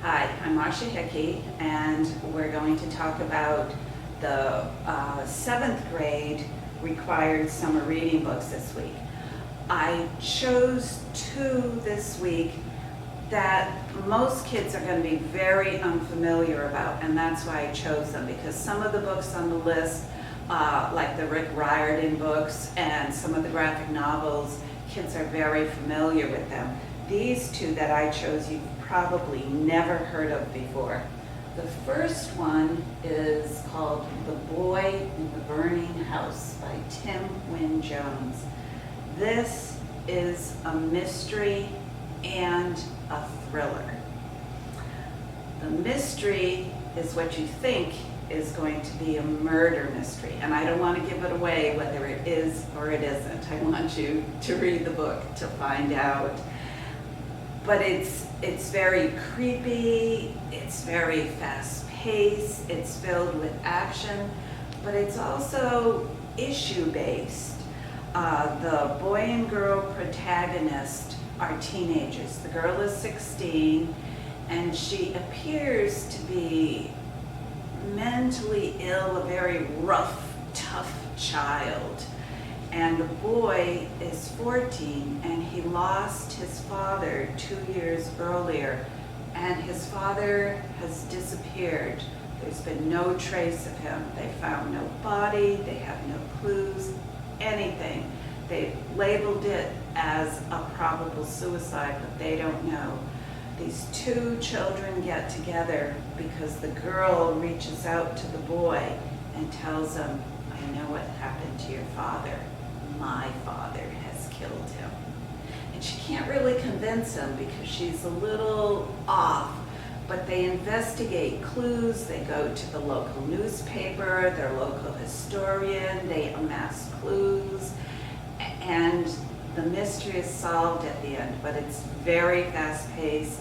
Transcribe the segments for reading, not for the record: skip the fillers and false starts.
Hi, I'm Marcia Hickey, and we're going to talk about the 7th grade required summer reading books this week. I chose 2 this week that most kids are going to be very unfamiliar about, and that's why I chose them, because some of the books on the list, like the Rick Riordan books and some of the graphic novels, kids are very familiar with them. These 2 that I chose, you've probably never heard of before. The first one is called The Boy in the Burning House by Tim Wynne-Jones. This is a mystery and a thriller. The mystery is what you think is going to be a murder mystery, and I don't want to give it away whether it is or it isn't. I want you to read the book to find out. But it's very creepy, it's very fast-paced, it's filled with action, but it's also issue-based. The boy and girl protagonist are teenagers. The girl is 16, and she appears to be mentally ill, a very rough, tough child. And the boy is 14, and he lost his father 2 years earlier, and his father has disappeared. There's been no trace of him. They found no body, they have no clues, anything. They labeled it as a probable suicide, but they don't know. These 2 children get together because the girl reaches out to the boy and tells him, "I know what happened to your father. My father has killed him." And she can't really convince him because she's a little off, but they investigate clues. They go to the local newspaper, their local historian, they amass clues, and the mystery is solved at the end. But it's very fast-paced,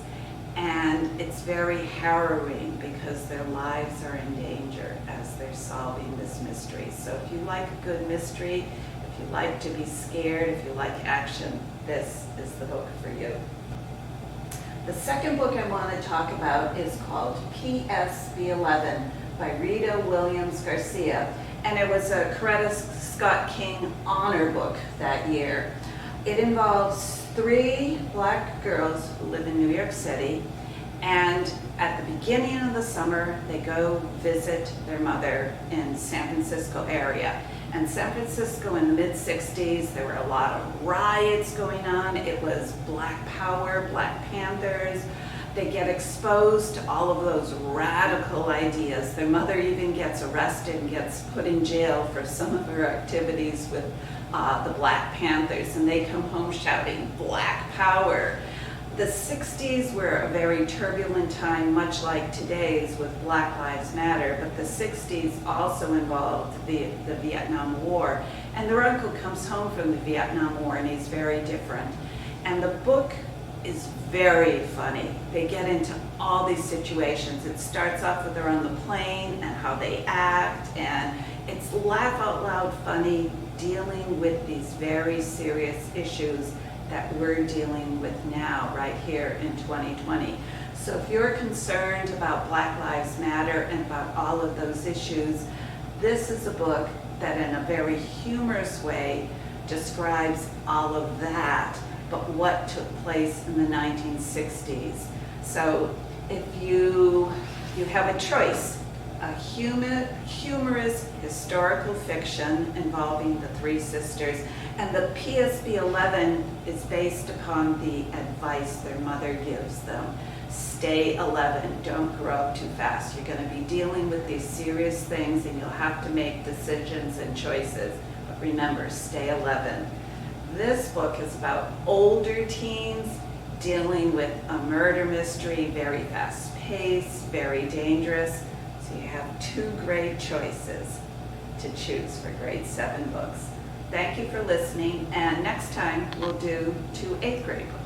and it's very harrowing because their lives are in danger as they're solving this mystery. So if you like a good mystery, if you like to be scared, if you like action, this is the book for you. The second book I want to talk about is called PSB11 by Rita Williams Garcia, and it was a Coretta Scott King honor book that year. It involves 3 black girls who live in New York City, and at the beginning of the summer they go visit their mother in San Francisco area. And San Francisco in the mid-60s, there were a lot of riots going on. It was Black Power, Black Panthers. They get exposed to all of those radical ideas. Their mother even gets arrested and gets put in jail for some of her activities with the Black Panthers, and they come home shouting, "Black Power." The 60s were a very turbulent time, much like today's with Black Lives Matter, but the 60s also involved the Vietnam War. And their uncle comes home from the Vietnam War, and he's very different. And the book is very funny. They get into all these situations. It starts off with they're on the plane and how they act, and it's laugh out loud funny, dealing with these very serious issues that we're dealing with now, right here in 2020. So if you're concerned about Black Lives Matter and about all of those issues, this is a book that in a very humorous way describes all of that, but what took place in the 1960s. So if you have a choice, a humorous historical fiction involving the 3 sisters, and the PSB11 is based upon the advice their mother gives them. Stay 11, don't grow up too fast. You're going to be dealing with these serious things and you'll have to make decisions and choices. But remember, stay 11. This book is about older teens dealing with a murder mystery, very fast-paced, very dangerous. So you have 2 great choices to choose for grade 7 books. Thank you for listening, and next time we'll do 2 8th grade books.